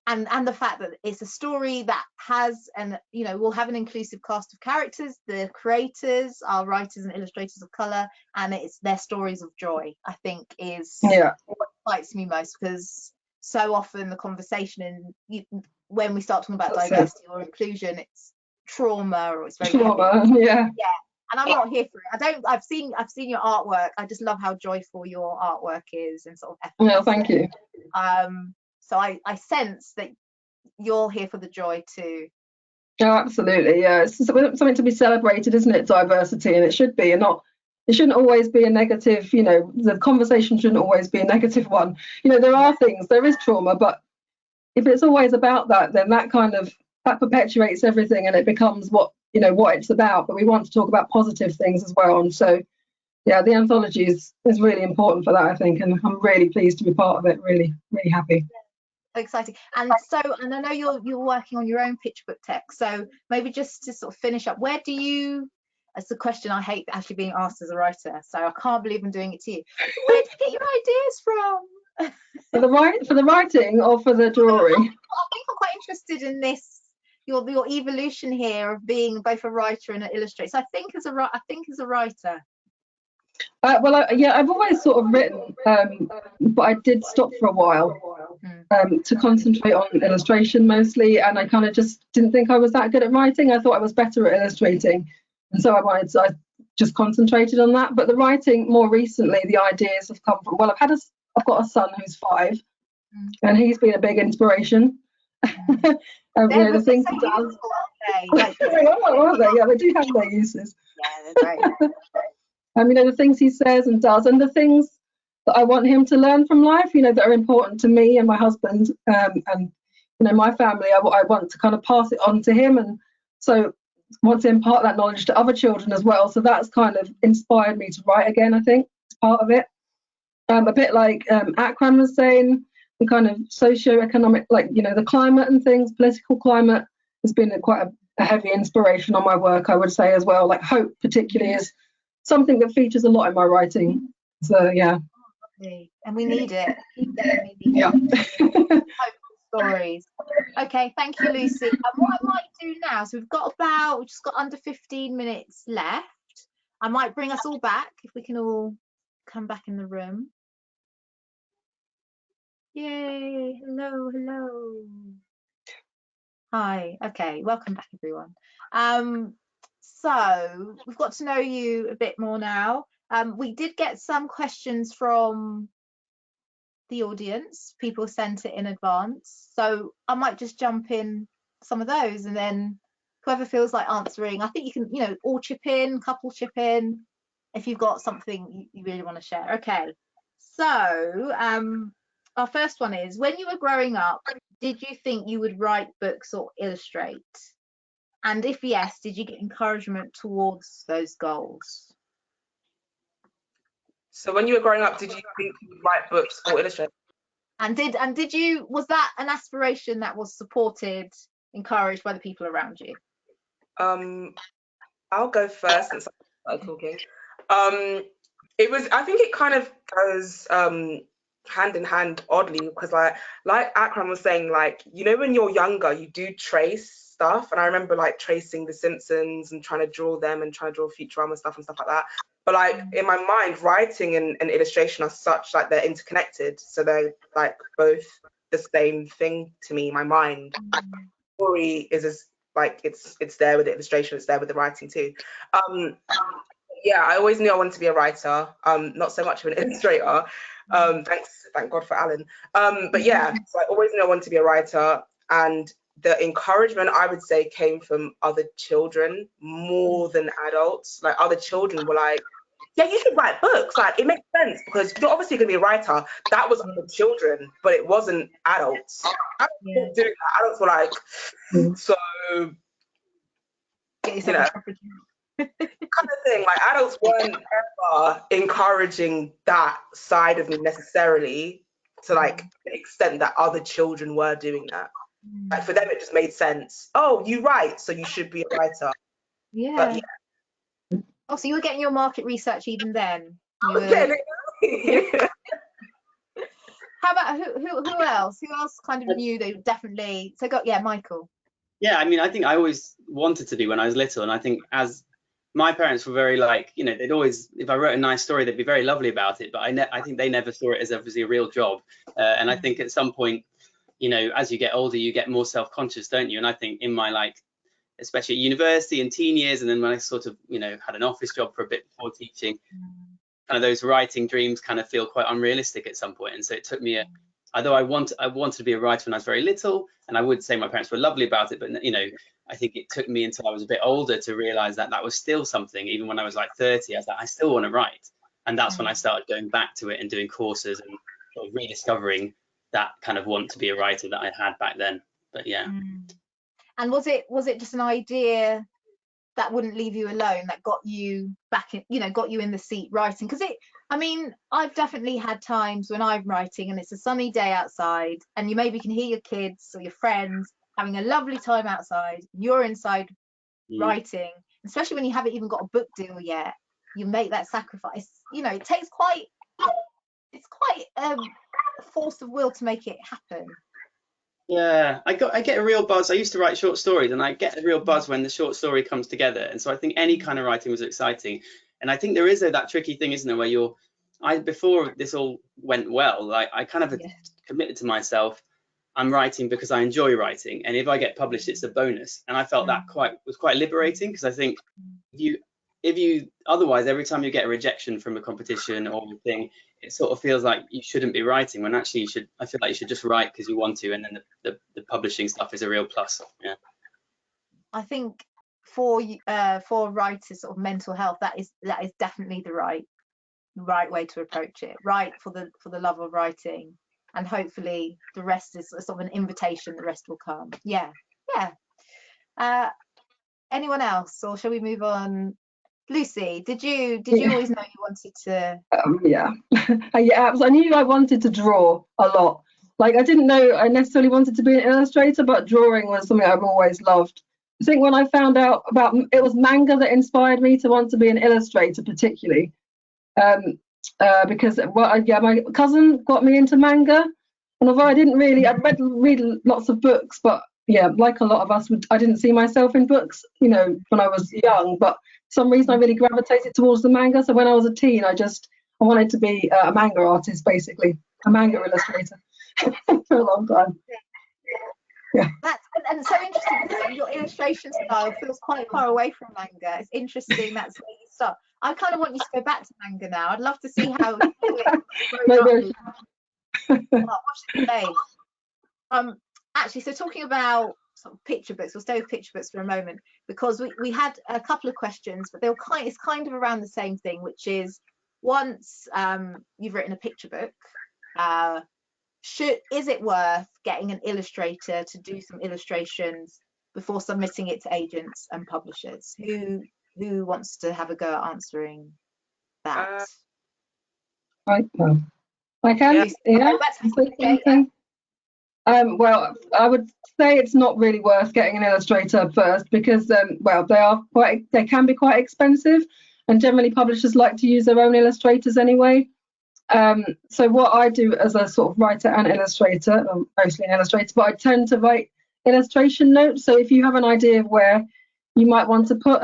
and the fact that it's a story that has, and will have an inclusive cast of characters. The creators are writers and illustrators of colour, and it's their stories of joy, I think, is what excites me most, because so often the conversation when we start talking about diversity or inclusion, it's trauma, or it's very heavy. And I'm not here for it. I've seen your artwork. I just love how joyful your artwork is, and sort of thank you. So I sense that you're here for the joy too. Oh, absolutely, yeah. It's something to be celebrated, isn't it? Diversity, and it should be, and not. It shouldn't always be a negative. You know, the conversation shouldn't always be a negative one. You know, there are things, there is trauma, but if it's always about that, then that perpetuates everything, and it becomes what it's about. But we want to talk about positive things as well, and so yeah, the anthology is really important for that, I think, and I'm really pleased to be part of it. Really, really happy. Exciting. And I know you're working on your own picture book text, so maybe just to sort of finish up, where do you, that's the question I hate actually being asked as a writer, so I can't believe I'm doing it to you, where do you get your ideas from? For the writing or for the drawing? I think I'm quite interested in this, your evolution here of being both a writer and an illustrator. So I think as a writer. Well, yeah, I've always sort of written, but I did stop for a while to concentrate on illustration mostly, and I kind of just didn't think I was that good at writing. I thought I was better at illustrating, and so I just concentrated on that. But the writing more recently, the ideas have come from, well, I've got a son who's 5, and he's been a big inspiration. You know, the things he does. Aren't they? Yeah, they do have their uses. Yeah, they're great. You know, the things he says and does, and the things that I want him to learn from life, you know, that are important to me and my husband, and you know, my family. I want to kind of pass it on to him, and so want to impart that knowledge to other children as well. So that's kind of inspired me to write again, I think, it's part of it. A bit like Akram was saying, the kind of socio-economic, like, you know, the climate and things, political climate has been quite a heavy inspiration on my work, I would say, as well. Like hope particularly is something that features a lot in my writing. So yeah. And we need it. Yeah. Hope stories. Okay, thank you, Lucy. What I might do now, so we've just got under 15 minutes left. I might bring us all back if we can all come back in the room. Yay, hello. Hi, okay, welcome back everyone. So we've got to know you a bit more now. We did get some questions from the audience. People sent it in advance, so I might just jump in some of those, and then whoever feels like answering, I think you can, you know, all chip in, couple chip in if you've got something you really want to share. Okay, so our first one is, when you were growing up, did you think you would write books or illustrate? And if yes, did you get encouragement towards those goals? So when you were growing up, did you think you would write books or illustrate? And did you, was that an aspiration that was supported, encouraged by the people around you? I'll go first since I started talking. It was, I think it kind of goes hand in hand oddly, because like Akram was saying, like, you know, when you're younger, you do trace stuff, and I remember like tracing The Simpsons and trying to draw them and trying to draw Futurama stuff and stuff like that. But like in my mind, writing and illustration are such, like, they're interconnected, so they're like both the same thing to me. My mind, story is as like it's there with the illustration, it's there with the writing too. Yeah, I always knew I wanted to be a writer, not so much of an illustrator. Thank God for Alan. But yeah, so I always knew I wanted to be a writer, and the encouragement, I would say, came from other children more than adults. Like, other children were like, yeah, you should write books. Like, it makes sense because you're obviously going to be a writer. That was other children, but it wasn't adults. Adults weren't doing that. Adults were like, so, you know, kind of thing. Like, adults weren't ever encouraging that side of me necessarily, to like the extent that other children were doing that. Like, for them, it just made sense. Oh, you write, so you should be a writer. Yeah. But, yeah. Oh, so you were getting your market research even then? I was getting it. How about who else? Who else kind of knew they definitely? So Michael. Yeah, I mean, I think I always wanted to be when I was little, and I think as my parents were very, like, you know, they'd always, if I wrote a nice story, they'd be very lovely about it, but I think they never saw it as obviously a real job. And I think at some point, you know, as you get older, you get more self-conscious, don't you? And I think in my, like, especially at university and teen years, and then when I sort of, you know, had an office job for a bit before teaching, kind of those writing dreams kind of feel quite unrealistic at some point. And so it took me although I wanted to be a writer when I was very little, and I would say my parents were lovely about it, but you know, I think it took me until I was a bit older to realize that that was still something. Even when I was like 30, I was like, I still want to write, and that's when I started going back to it and doing courses and sort of rediscovering that kind of want to be a writer that I had back then. But yeah. And was it just an idea that wouldn't leave you alone that got you back in, you know, got you in the seat writing? Because I mean, I've definitely had times when I'm writing and it's a sunny day outside and you maybe can hear your kids or your friends having a lovely time outside, you're inside writing, especially when you haven't even got a book deal yet. You make that sacrifice, you know, it takes quite a force of will to make it happen. Yeah, I get a real buzz. I used to write short stories, and I get a real buzz when the short story comes together. And so I think any kind of writing was exciting. And I think there is that tricky thing, isn't there, where before this all went well, like I kind of committed to myself, I'm writing because I enjoy writing, and if I get published, it's a bonus. And I felt that was quite liberating, because I think if you otherwise, every time you get a rejection from a competition or a thing, it sort of feels like you shouldn't be writing, when actually you should. I feel like you should just write because you want to, and then the publishing stuff is a real plus. Yeah. I think for writers, sort of mental health, that is definitely the right way to approach it. Write for the love of writing, and hopefully the rest is sort of an invitation. The rest will come. Yeah. Anyone else, or shall we move on? Lucy, did you always know you wanted to? Yeah, I knew I wanted to draw a lot. Like, I didn't know I necessarily wanted to be an illustrator, but drawing was something I've always loved. I think when I found out about it was manga that inspired me to want to be an illustrator, particularly because my cousin got me into manga, and although I'd read lots of books, but yeah, like a lot of us, I didn't see myself in books, you know, when I was young. But for some reason I really gravitated towards the manga. So when I was a teen, I wanted to be a manga artist, basically, a manga illustrator for a long time. Yeah. And so interesting, because your illustration style feels quite far away from manga. It's interesting that's where you start. I kind of want you to go back to manga now. I'd love to see how you do it. Watch the space. Actually, so talking about sort of picture books, we'll stay with picture books for a moment, because we had a couple of questions, but it's kind of around the same thing, which is, once you've written a picture book, is it worth getting an illustrator to do some illustrations before submitting it to agents and publishers? Who wants to have a go at answering that? I can. Yeah. Well, I would say it's not really worth getting an illustrator first, because they can be quite expensive, and generally publishers like to use their own illustrators anyway. So what I do as a sort of writer and illustrator, mostly an illustrator, but I tend to write illustration notes. So if you have an idea of where you might want to put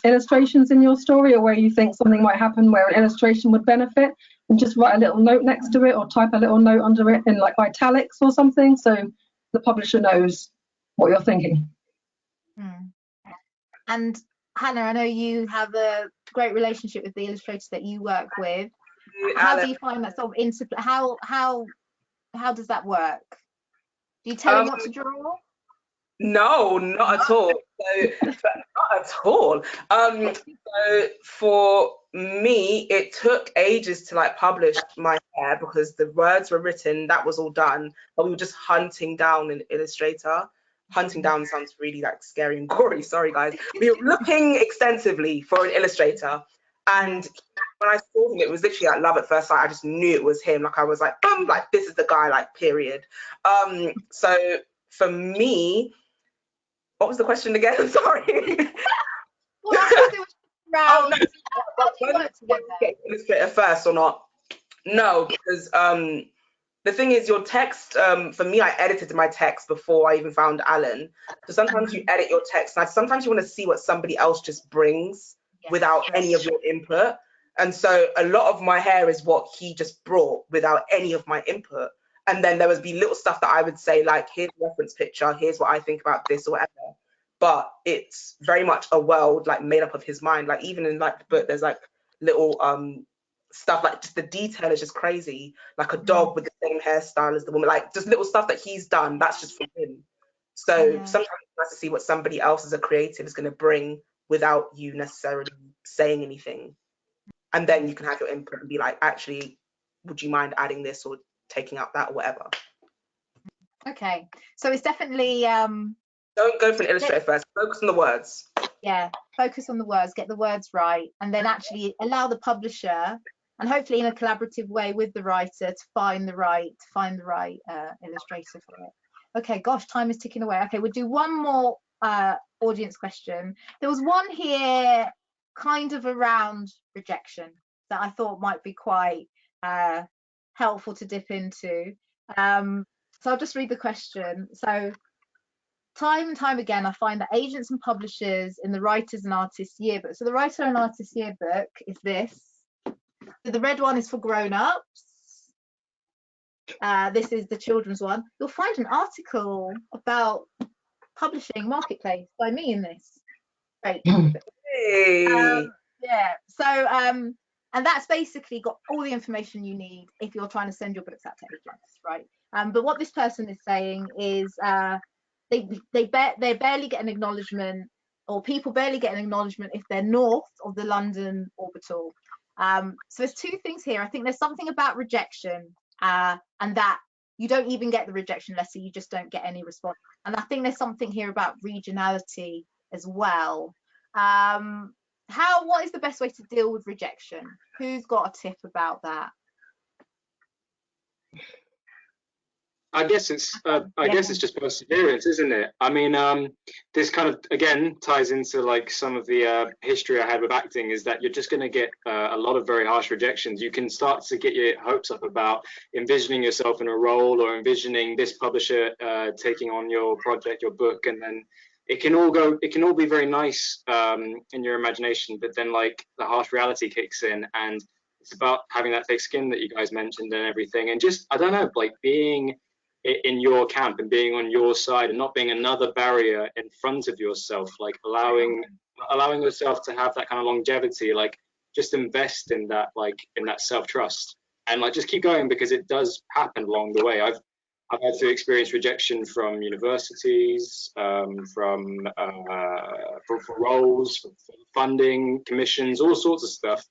illustrations in your story, or where you think something might happen where an illustration would benefit, and just write a little note next to it, or type a little note under it in like italics or something, so the publisher knows what you're thinking. And Hannah, I know you have a great relationship with the illustrators that you work with. How do you find that sort of how does that work? Do you tell them what to draw? No, not at all. Not at all. So for me, it took ages to like publish my hair, because the words were written, that was all done, but we were just hunting down an illustrator. Hunting down sounds really like scary and gory. Sorry, guys. We were looking extensively for an illustrator, and when I saw him, it was literally like love at first sight. I just knew it was him. Like, I was like, boom, like this is the guy, like, period. So for me, what was the question again? Sorry. Well, I it was get illustrator first or not? No, because the thing is, your text, for me, I edited my text before I even found Alan. So sometimes you edit your text, and sometimes you want to see what somebody else just brings without any of your input. And so a lot of my hair is what he just brought without any of my input. And then there would be little stuff that I would say, like, here's a reference picture, here's what I think about this or whatever. But it's very much a world like made up of his mind. Like, even in like the book, there's like little stuff, like just the detail is just crazy. Like a dog with the same hairstyle as the woman, like just little stuff that he's done. That's just from him. So sometimes it's nice to see what somebody else as a creative is going to bring without you necessarily saying anything. And then you can have your input and be like, actually, would you mind adding this or taking out that or whatever? Okay, so it's definitely don't go for an illustrator first, focus on the words. Yeah, focus on the words, get the words right, and then actually allow the publisher, and hopefully in a collaborative way with the writer, to find the right illustrator for it. Okay, gosh, time is ticking away. Okay, we'll do one more audience question. There was one here kind of around rejection that I thought might be quite helpful to dip into. So I'll just read the question. So, time and time again, I find that agents and publishers in the Writers and Artists Yearbook. So the Writer and Artist Yearbook is this. So the red one is for grown-ups. This is the children's one. You'll find an article about publishing marketplace by me in this. Great. Hey. Yeah. So and that's basically got all the information you need if you're trying to send your books out to agents, right? But what this person is saying is they barely get an acknowledgement, or people barely get an acknowledgement if they're north of the London orbital. So there's two things here. I think there's something about rejection, and that you don't even get the rejection letter, you just don't get any response. And I think there's something here about regionality as well. What is the best way to deal with rejection? Who's got a tip about that? I guess it's just perseverance, isn't it? I mean, this kind of again ties into like some of the history I had with acting, is that you're just going to get a lot of very harsh rejections. You can start to get your hopes up about envisioning yourself in a role, or envisioning this publisher taking on your project, your book, and then it can all be very nice in your imagination, but then like the harsh reality kicks in, and it's about having that thick skin that you guys mentioned and everything, and just, I don't know, like being in your camp and being on your side and not being another barrier in front of yourself, like allowing yourself to have that kind of longevity, like just invest in that, like in that self-trust, and like just keep going, because it does happen along the way. I've had to experience rejection from universities, for roles, for funding, commissions, all sorts of stuff.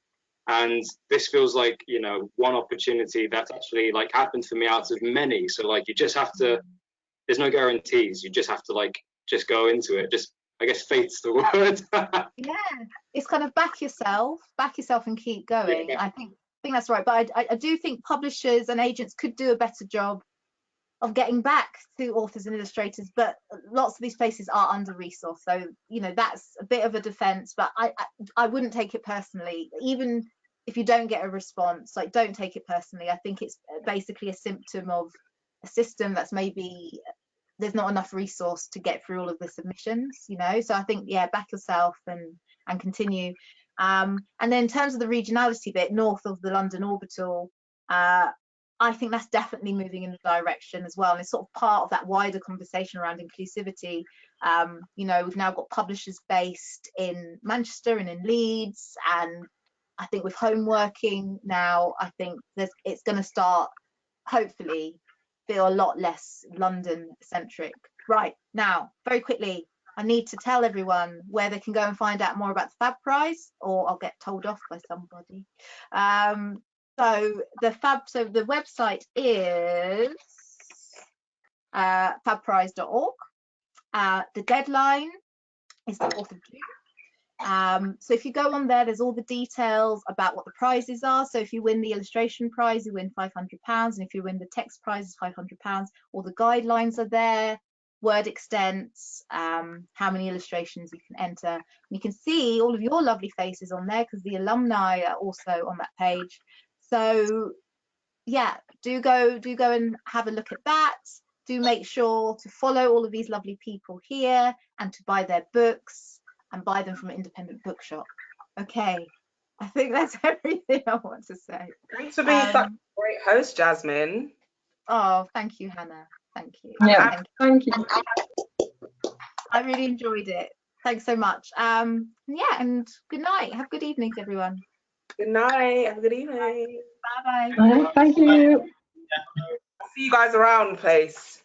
And this feels like, you know, one opportunity that's actually like happened for me out of many. So like you just have to, there's no guarantees. You just have to like just go into it. Just, I guess, faith's the word. Yeah, it's kind of back yourself and keep going. Yeah. I think that's right. But I do think publishers and agents could do a better job of getting back to authors and illustrators, but lots of these places are under resourced. So, you know, that's a bit of a defense, but I wouldn't take it personally. Even if you don't get a response, like, don't take it personally. I think it's basically a symptom of a system that's maybe there's not enough resource to get through all of the submissions, you know. So I think, yeah, back yourself and continue. And then in terms of the regionality bit, north of the London orbital, I think that's definitely moving in the direction as well, and it's sort of part of that wider conversation around inclusivity. You know, we've now got publishers based in Manchester and in Leeds, and I think with home working now, I think it's going to start, hopefully, feel a lot less London centric. Right, now, very quickly, I need to tell everyone where they can go and find out more about the FAB Prize, or I'll get told off by somebody. So the website is fabprize.org. The deadline is the 4th of June. So if you go on there, there's all the details about what the prizes are. So if you win the illustration prize, you win £500, and if you win the text prize, it's £500. All the guidelines are there, word extents, how many illustrations you can enter. And you can see all of your lovely faces on there, because the alumni are also on that page. So yeah, do go and have a look at that. Do make sure to follow all of these lovely people here, and to buy their books and buy them from an independent bookshop. Okay, I think that's everything I want to say. Thanks for being such a great host, Jasmine. Oh, thank you, Hannah. Thank you. Yeah, thank you. I really enjoyed it. Thanks so much. Yeah, and good night. Have good evenings, everyone. Good night. Have a good evening. Bye-bye. Thank you. See you guys around the place.